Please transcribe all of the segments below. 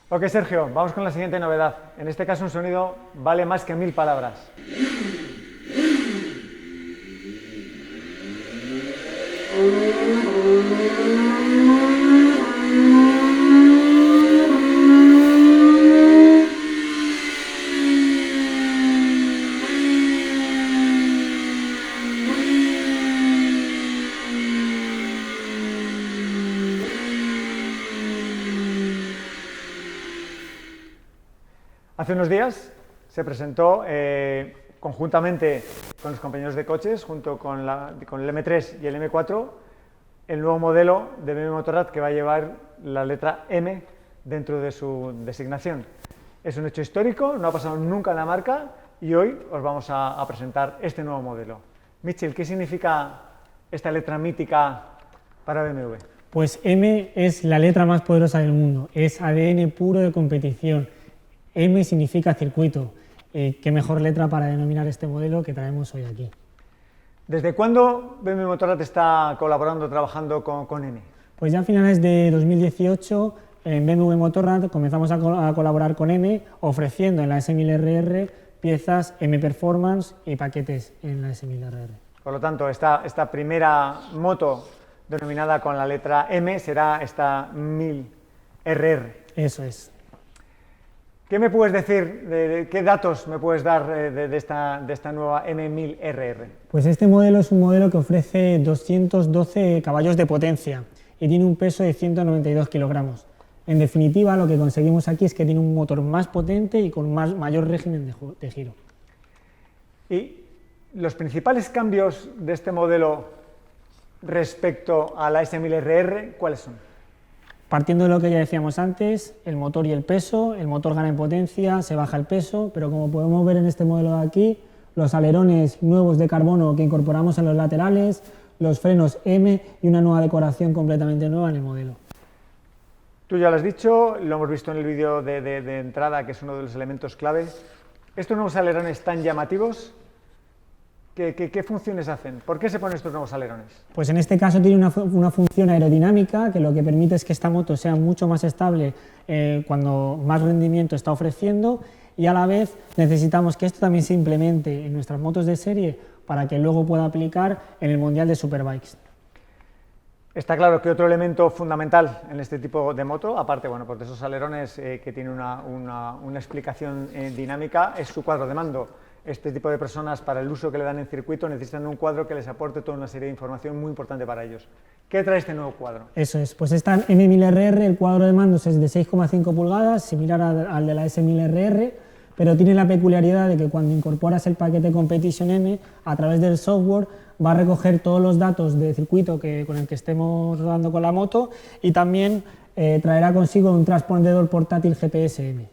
Ok, Sergio, vamos con la siguiente novedad. En este caso un sonido vale más que 1000 palabras. Hace unos días se presentó conjuntamente con los compañeros de coches, junto con el M3 y el M4, el nuevo modelo de BMW Motorrad que va a llevar la letra M dentro de su designación. Es un hecho histórico, no ha pasado nunca en la marca y hoy os vamos a presentar este nuevo modelo. Mitchell, ¿qué significa esta letra mítica para BMW? Pues M es la letra más poderosa del mundo, es ADN puro de competición. M significa circuito. Qué mejor letra para denominar este modelo que traemos hoy aquí. ¿Desde cuándo BMW Motorrad está colaborando, trabajando con M? Pues ya a finales de 2018 en BMW Motorrad comenzamos a colaborar con M, ofreciendo en la S1000RR piezas M Performance y paquetes en la S1000RR. Por lo tanto, esta primera moto denominada con la letra M será esta 1000RR. Eso es. ¿Qué me puedes decir, qué datos me puedes dar de esta nueva M1000RR? Pues este modelo es un modelo que ofrece 212 caballos de potencia y tiene un peso de 192 kilogramos. En definitiva, lo que conseguimos aquí es que tiene un motor más potente y con mayor régimen de giro. ¿Y los principales cambios de este modelo respecto a la S1000RR, cuáles son? Partiendo de lo que ya decíamos antes, el motor y el peso, el motor gana en potencia, se baja el peso, pero como podemos ver en este modelo de aquí, los alerones nuevos de carbono que incorporamos en los laterales, los frenos M y una nueva decoración completamente nueva en el modelo. Tú ya lo has dicho, lo hemos visto en el vídeo de entrada, que es uno de los elementos clave. Estos nuevos alerones tan llamativos, ¿qué funciones hacen? ¿Por qué se ponen estos nuevos alerones? Pues en este caso tiene una función aerodinámica que lo que permite es que esta moto sea mucho más estable cuando más rendimiento está ofreciendo, y a la vez necesitamos que esto también se implemente en nuestras motos de serie para que luego pueda aplicar en el Mundial de Superbikes. Está claro que otro elemento fundamental en este tipo de moto, aparte pues de esos alerones que tienen una explicación dinámica, es su cuadro de mando. Este tipo de personas, para el uso que le dan en circuito, necesitan un cuadro que les aporte toda una serie de información muy importante para ellos. ¿Qué trae este nuevo cuadro? Eso es, pues esta M1000RR, el cuadro de mandos es de 6,5 pulgadas, similar al de la S1000RR, pero tiene la peculiaridad de que cuando incorporas el paquete Competition M, a través del software, va a recoger todos los datos de circuito con el que estemos rodando con la moto, y también traerá consigo un transpondedor portátil GPS M.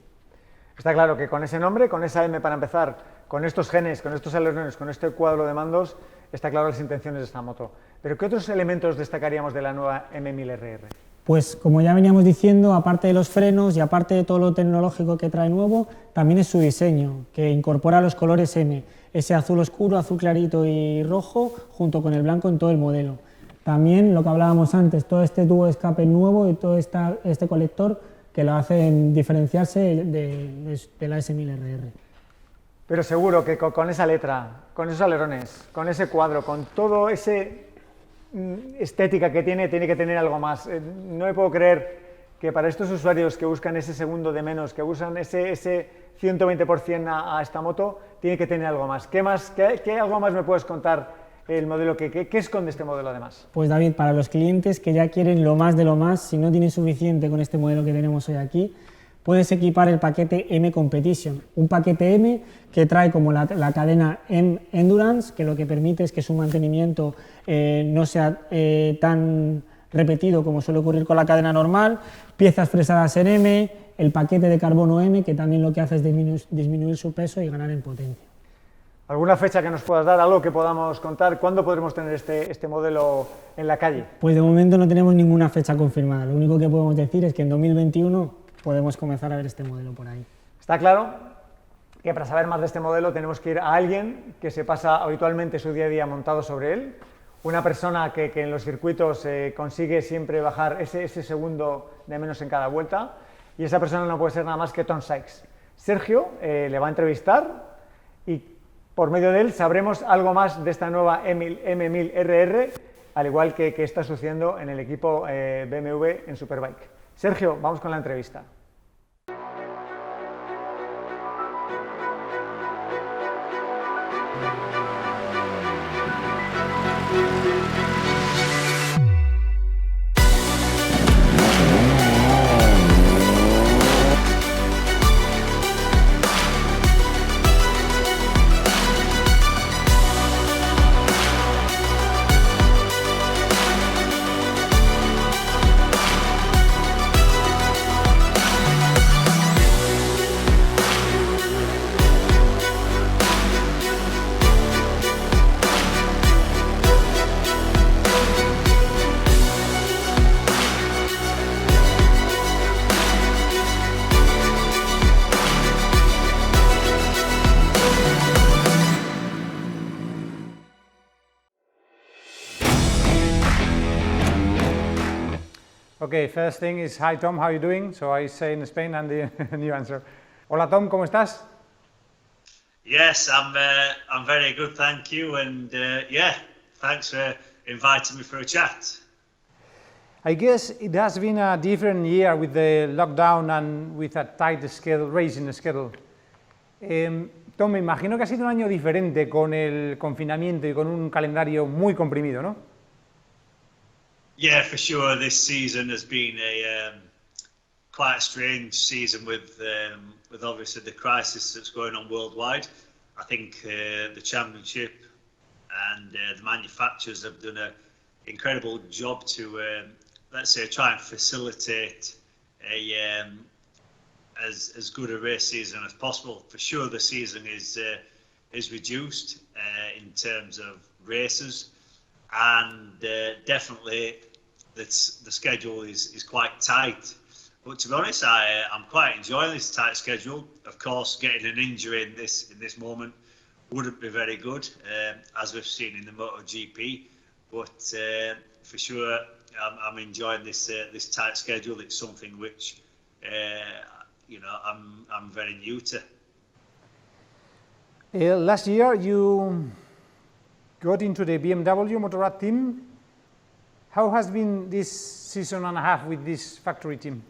Está claro que con ese nombre, con esa M para empezar, con estos genes, con estos alerones, con este cuadro de mandos, está claro las intenciones de esta moto. Pero ¿qué otros elementos destacaríamos de la nueva M1000RR? Pues como ya veníamos diciendo, aparte de los frenos y aparte de todo lo tecnológico que trae nuevo, también es su diseño, que incorpora los colores M, ese azul oscuro, azul clarito y rojo, junto con el blanco en todo el modelo. También lo que hablábamos antes, todo este tubo de escape nuevo y todo este colector que lo hacen diferenciarse de la S1000RR. Pero seguro que con esa letra, con esos alerones, con ese cuadro, con todo ese estética que tiene que tener algo más. No me puedo creer que para estos usuarios que buscan ese segundo de menos, que usan ese 120% a esta moto, tiene que tener algo más. ¿Qué algo más me puedes contar el modelo? ¿Qué esconde este modelo además? Pues David, para los clientes que ya quieren lo más de lo más, si no tienen suficiente con este modelo que tenemos hoy aquí, puedes equipar el paquete M Competition, un paquete M que trae como la cadena M Endurance, que lo que permite es que su mantenimiento no sea tan repetido como suele ocurrir con la cadena normal, piezas fresadas en M, el paquete de carbono M, que también lo que hace es disminuir su peso y ganar en potencia. ¿Alguna fecha que nos puedas dar, algo que podamos contar? ¿Cuándo podremos tener este modelo en la calle? Pues de momento no tenemos ninguna fecha confirmada, lo único que podemos decir es que en 2021 podemos comenzar a ver este modelo por ahí. Está claro que para saber más de este modelo tenemos que ir a alguien que se pasa habitualmente su día a día montado sobre él, una persona que en los circuitos consigue siempre bajar ese segundo de menos en cada vuelta. y esa persona no puede ser nada más que Tom Sykes. Sergio le va a entrevistar y por medio de él sabremos algo más de esta nueva M1000RR, al igual que está sucediendo en el equipo BMW en Superbike. Sergio, vamos con la entrevista. Okay, first thing is, hi Tom, how are you doing? So I say in Spain and you answer. Hola Tom, ¿cómo estás? Yes, I'm very good, thank you, and yeah, thanks for inviting me for a chat. I guess it has been a different year with the lockdown and with a tight schedule, racing schedule. Tom, me imagino que ha sido un año diferente con el confinamiento y con un calendario muy comprimido, ¿no? Yeah, for sure. This season has been quite a strange season with obviously the crisis that's going on worldwide. I think the championship and the manufacturers have done an incredible job to, let's say, try and facilitate as good a race season as possible. For sure, the season is reduced in terms of races, and definitely the schedule is quite tight. But to be honest, I'm quite enjoying this tight schedule. Of course, getting an injury in this moment wouldn't be very good, as we've seen in the MotoGP. But for sure, I'm enjoying this tight schedule. It's something which you know I'm very new to. Last year you got into the BMW Motorrad team. How has been this season and a half with this factory team?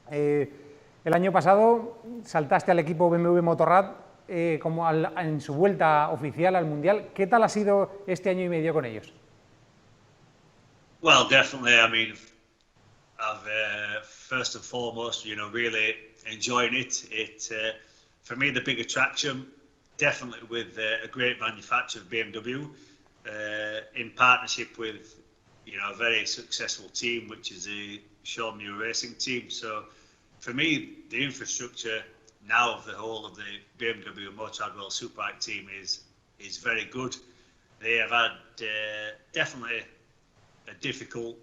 El año pasado saltaste al equipo BMW Motorrad como en su vuelta oficial al Mundial. ¿Qué tal ha sido este año y medio con ellos? Well, definitely. I mean, I've first and foremost, you know, really enjoying it. For me, the big attraction, definitely with a great manufacturer, BMW, in partnership with, you know, a very successful team, which is the Sean Muir Racing team. So, for me, the infrastructure now of the whole of the BMW Motorrad World Superbike team is very good. They have had definitely a difficult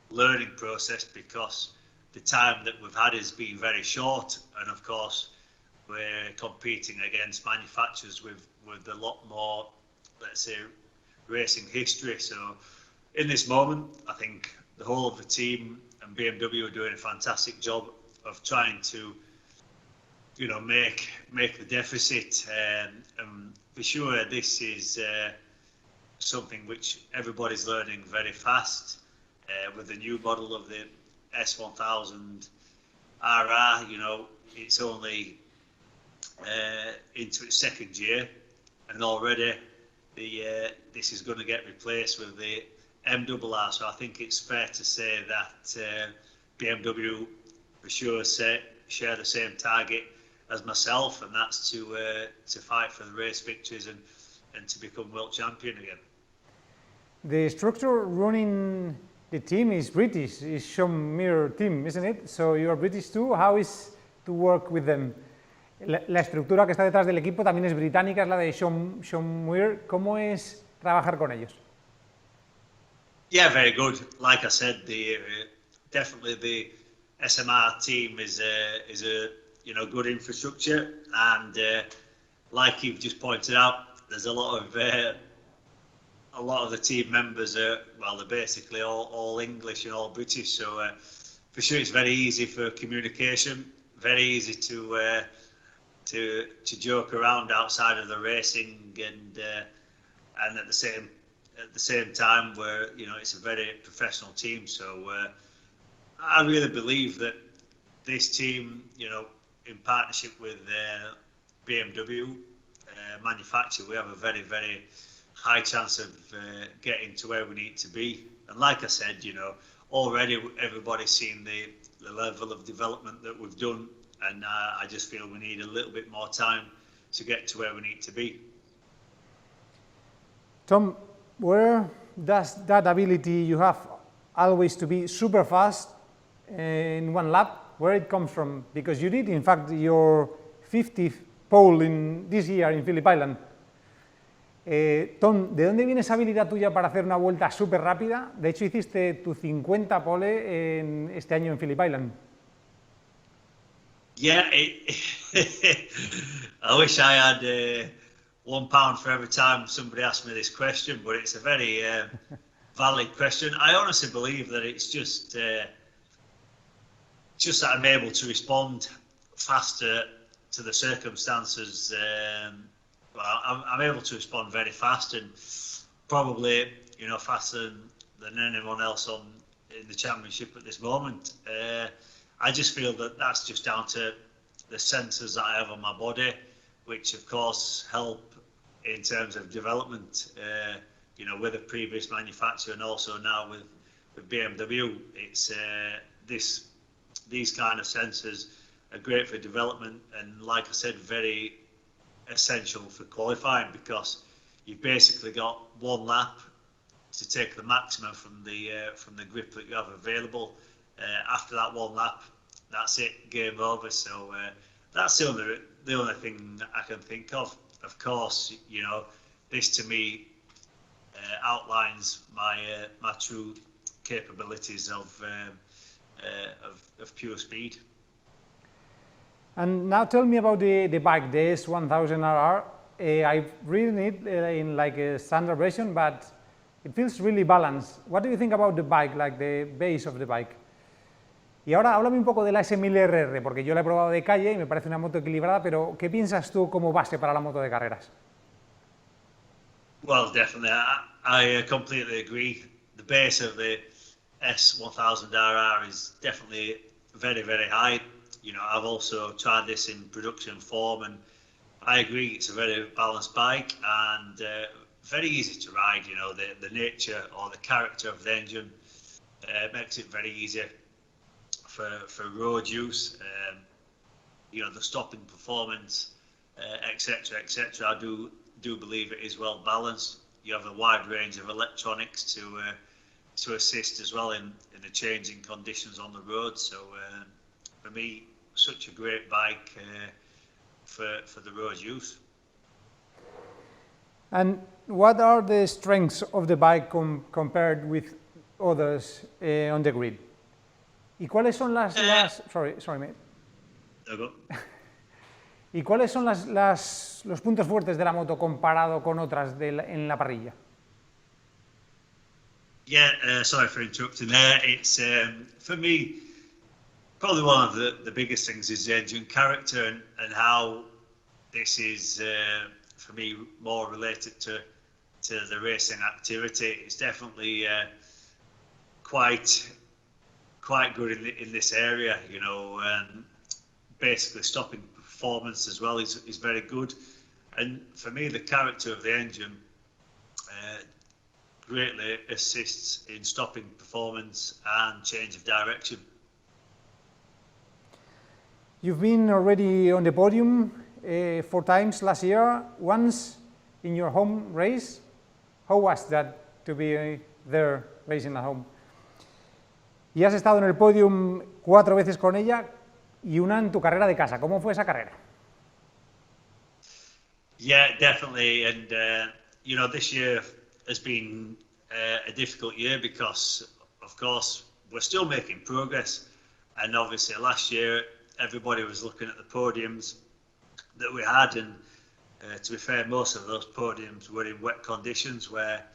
learning process because the time that we've had has been very short, and of course we're competing against manufacturers with a lot more, let's say, racing history. So in this moment, I think the whole of the team and BMW are doing a fantastic job of trying to, you know, make the deficit, and for sure this is something which everybody's learning very fast with the new model of the S1000 RR. You know, it's only into its second year, and already this is going to get replaced with the MRR. So I think it's fair to say that BMW for sure share the same target as myself, and that's to fight for the race victories and to become world champion again. The structure running the team is British, is Sean Muir team, isn't it? So you are British too. How is to work with them? La estructura que está detrás del equipo también es británica, es la de Sean Muir. ¿Cómo es trabajar con ellos? Yeah, very good. Like I said, definitely the SMR team is a you know, good infrastructure, and like you've just pointed out, there's a lot of the team members are, well, they're basically all English and all British. So for sure it's very easy for communication, very easy to joke around outside of the racing, and at the same time, where it's a very professional team. So I really believe that this team, in partnership with BMW manufacturer, we have a very, very high chance of getting to where we need to be. And like I said, already everybody's seen the level of development that we've done, and I just feel we need a little bit more time to get to where we need to be. Tom, where does that ability you have always to be super fast in one lap, where it comes from? Because you did, in fact, your 50th pole in this year in Phillip Island. Tom, ¿de dónde viene esa habilidad tuya para hacer una vuelta súper rápida? De hecho, hiciste tu 50 pole este año en Phillip Island. Yeah, I wish I had £1 for every time somebody asked me this question, but it's a very valid question. I honestly believe that it's just that I'm able to respond faster to the circumstances. I'm able to respond very fast, and probably faster than anyone else in the championship at this moment. I just feel that that's just down to the sensors that I have on my body, which of course help in terms of development. With a previous manufacturer and also now with BMW, it's these kind of sensors are great for development, and like I said, very essential for qualifying, because you've basically got one lap to take the maximum from the grip that you have available. After that one lap, that's it, game over. So that's the only thing I can think of. Of course, this to me outlines my true capabilities of pure speed. And now tell me about the bike, the S1000RR. I've ridden it in like a standard version, but it feels really balanced. What do you think about the bike, like the base of the bike? Y ahora háblame un poco de la S1000RR, porque yo la he probado de calle y me parece una moto equilibrada, pero ¿qué piensas tú como base para la moto de carreras? Well, definitely. I completely agree. The base of the S1000RR is definitely very, very high. I've also tried this in production form, and I agree it's a very balanced bike and very easy to ride. The nature or the character of the engine makes it very easy for road use. The stopping performance, etc., etc. I do believe it is well balanced. You have a wide range of electronics to assist as well in the changing conditions on the road. So for me, such a great bike for the road use. And what are the strengths of the bike compared with others on the grid? ¿Y cuáles son sorry, mate. ¿Y cuáles son los puntos fuertes de la moto comparado con otras en la parrilla? Yeah, sorry for interrupting there. It's for me, probably one of the biggest things is the engine character and how this is for me more related to the racing activity. It's definitely quite good in this area, and basically stopping performance as well is very good. And for me, the character of the engine greatly assists in stopping performance and change of direction. You've been already on the podium 4 times last year, once in your home race. How was that to be there racing at home? Y has estado en el podium 4 veces con ella y una en tu carrera de casa. ¿Cómo fue esa carrera? Yeah, definitely. And this year has been a difficult year because, of course, we're still making progress. And obviously, last year everybody was looking at the podiums that we had, and to be fair, most of those podiums were in wet conditions where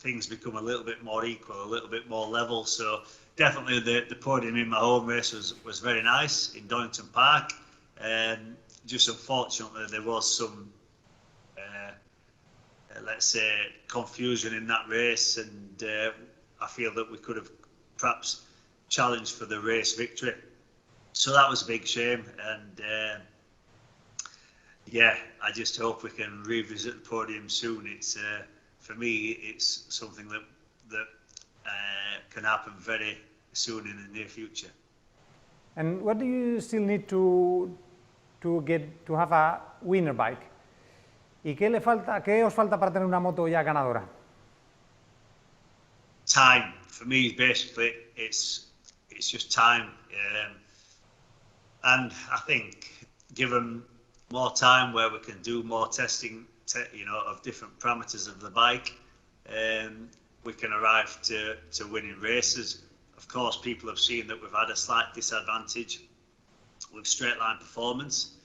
things become a little bit more equal, a little bit more level. So definitely the podium in my home race was very nice in Donington Park. Just unfortunately there was some, let's say, confusion in that race, and I feel that we could have perhaps challenged for the race victory. So that was a big shame, and yeah, I just hope we can revisit the podium soon. It's for me, it's something that can happen very soon in the near future. And what do you still need to have a winner bike? ¿Y qué os falta para tener una moto ya ganadora? Time. For me, basically, it's just time. And I think given more time where we can do more testing, of different parameters of the bike, we can arrive to winning races. Of course, people have seen that we've had a slight disadvantage with straight line performance,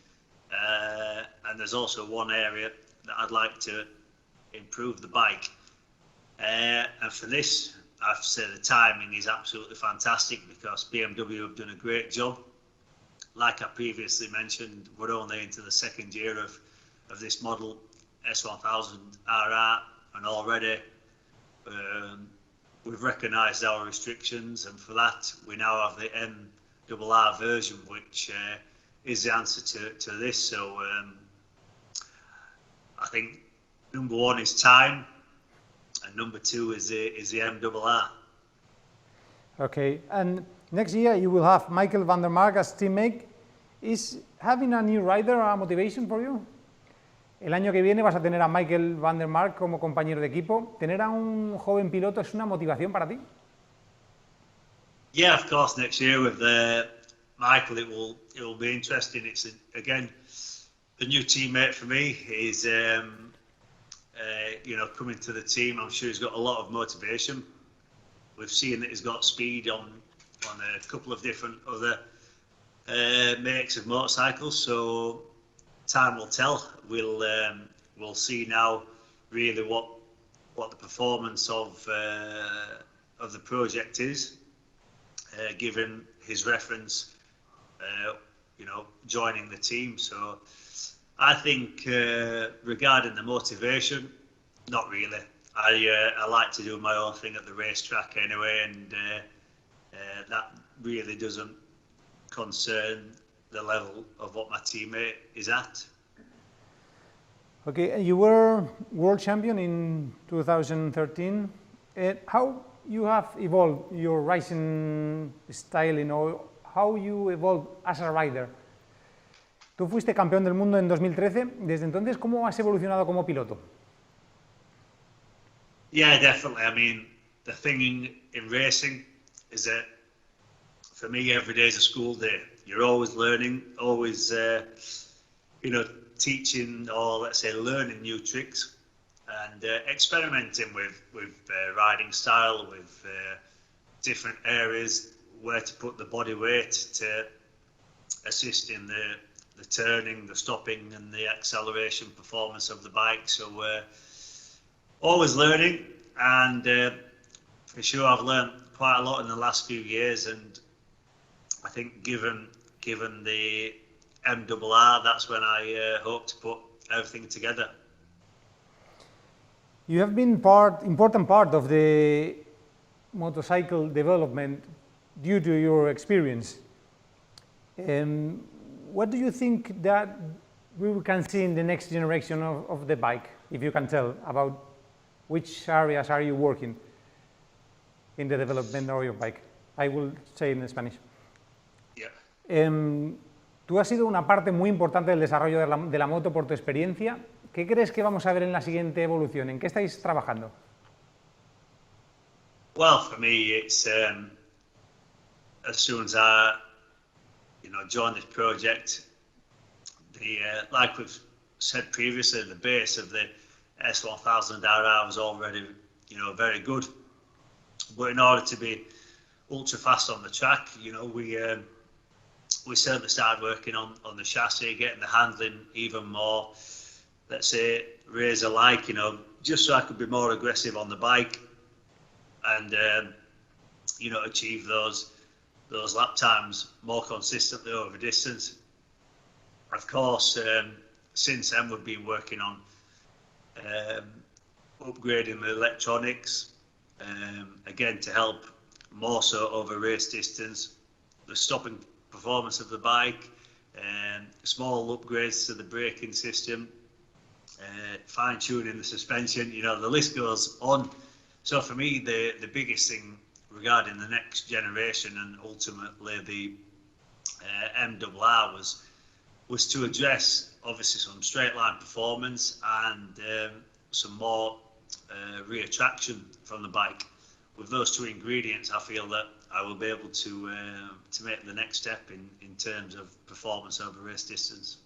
and there's also one area that I'd like to improve the bike, and for this I have to say the timing is absolutely fantastic, because BMW have done a great job. Like I previously mentioned, we're only into the second year of this model S1000RR, and already we've recognised our restrictions, and for that we now have the MRR version, which is the answer to this. So I think number one is time, and number two is the MRR. Okay, and next year you will have Michael van der Mark as teammate. Is having a new rider a motivation for you? El año que viene vas a tener a Michael van der Mark como compañero de equipo. ¿Tener a un joven piloto es una motivación para ti? Yeah, of course. Next year with Michael, it will be interesting. It's again a new teammate for me. He's coming to the team. I'm sure he's got a lot of motivation. We've seen that he's got speed on a couple of different other makes of motorcycles. So time will tell. We'll see now really what the performance of the project is, given his reference, joining the team. So I think regarding the motivation, not really. I like to do my own thing at the racetrack anyway, and that really doesn't concern the level of what my teammate is at. Okay, you were world champion in 2013. How you have evolved your racing style, how you evolved as a rider? Tú fuiste campeón del mundo en 2013. Desde entonces, ¿cómo has evolucionado como piloto? Yeah, definitely. I mean, the thing in racing is that for me, every day is a school day. You're always learning, always, teaching, or let's say learning new tricks, and experimenting with riding style, with different areas, where to put the body weight to assist in the turning, the stopping, and the acceleration performance of the bike. So always learning, and for sure I've learned quite a lot in the last few years, and I think given the MRR, that's when I hope to put everything together. You have been important part of the motorcycle development due to your experience. What do you think that we can see in the next generation of the bike, if you can tell about which areas are you working in the development of your bike? I will say in Spanish. Yeah. Tú has sido una parte muy importante del desarrollo de la moto por tu experiencia. ¿Qué crees que vamos a ver en la siguiente evolución? ¿En qué estáis trabajando? Well, for me, it's as soon as I, joined this project, like we've said previously, the base of the S1000RR was already, very good. But in order to be ultra fast on the track, we certainly started working on the chassis, getting the handling even more let's say, raise a like, you know, just so I could be more aggressive on the bike and, you know, achieve those lap times more consistently over distance. Of course, since then we've been working on upgrading the electronics, again to help more so over race distance, the stopping performance of the bike, small upgrades to the braking system, fine-tuning the suspension, you know, the list goes on. So for me, the biggest thing regarding the next generation and ultimately the MRR was to address obviously some straight line performance and some more rear traction from the bike. With those two ingredients, I feel that I will be able to make the next step in terms of performance over race distance.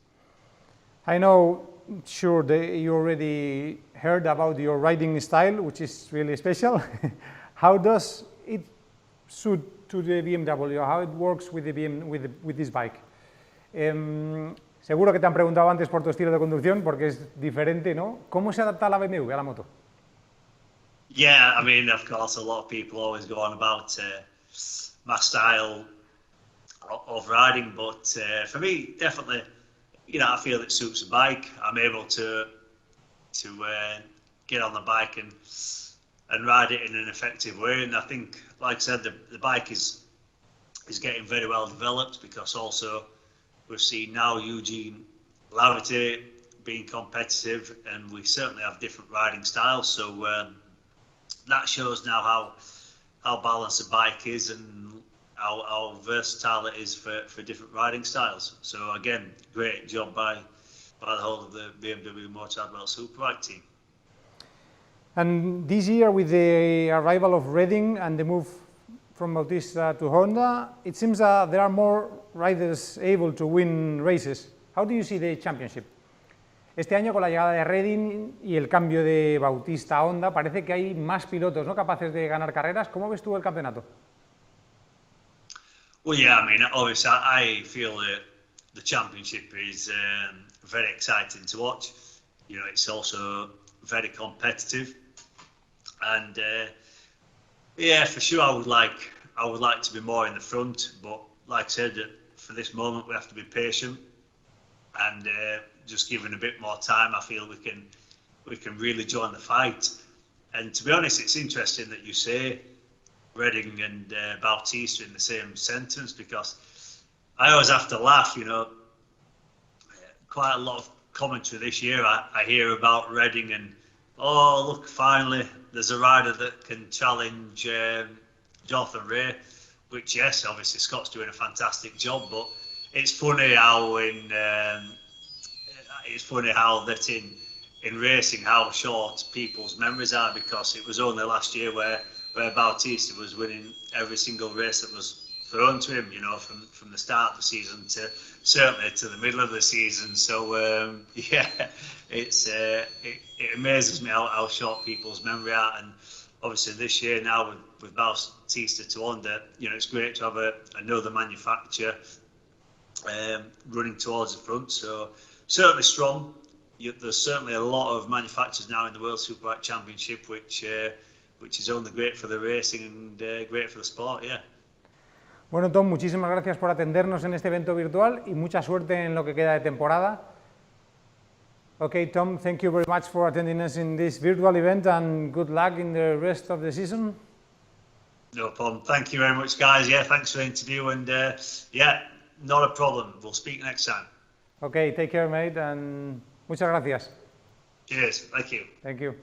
I know, sure, you already heard about your riding style, which is really special. How does it suit to the BMW? How it works with the with this bike? Seguro que te han preguntado antes por tu estilo de conducción, porque es diferente, ¿no? ¿Cómo se adapta la BMW a la moto? Yeah, I mean, of course, a lot of people always go on about my style of riding, but for me, definitely, you know, I feel it suits the bike. I'm able to get on the bike and ride it in an effective way. And I think, like I said, the bike is getting very well developed, because also we've seen now Eugene Laverty being competitive, and we certainly have different riding styles. So that shows now how balanced the bike is and how versatile it is for different riding styles. So again, great job by the whole of the BMW Motorrad Superbike team. And this year, with the arrival of Redding and the move from Bautista to Honda, it seems that there are more riders able to win races. How do you see the championship? Este año, con la llegada de Redding y el cambio de Bautista a Honda, parece que hay más pilotos, ¿no?, capaces de ganar carreras. ¿Cómo ves tú el campeonato? Well, yeah, I mean, obviously, I feel that the championship is very exciting to watch. You know, it's also very competitive, and yeah, for sure, I would like to be more in the front. But like I said, for this moment, we have to be patient, and just given a bit more time, I feel we can really join the fight. And to be honest, it's interesting that you say Redding and Bautista in the same sentence, because I always have to laugh, you know. Quite a lot of commentary this year I hear about Redding and, oh, look, finally there's a rider that can challenge Jonathan Rea, which, yes, obviously Scott's doing a fantastic job, but it's funny how in racing how short people's memories are, because it was only last year where Bautista was winning every single race that was thrown to him, you know, from the start of the season to certainly to the middle of the season. So yeah, it amazes me how short people's memory are. And obviously this year now with Bautista to Honda, you know, it's great to have another manufacturer running towards the front. So certainly strong. There's certainly a lot of manufacturers now in the World Superbike Championship, which is only great for the racing and great for the sport, yeah. Bueno, Tom, muchísimas gracias por atendernos en este evento virtual y mucha suerte en lo que queda de temporada. Okay, Tom, thank you very much for attending us in this virtual event, and good luck in the rest of the season. No problem. Thank you very much, guys. Yeah, thanks for the interview, and yeah, not a problem. We'll speak next time. Okay, take care, mate, and muchas gracias. Cheers. Thank you. Thank you.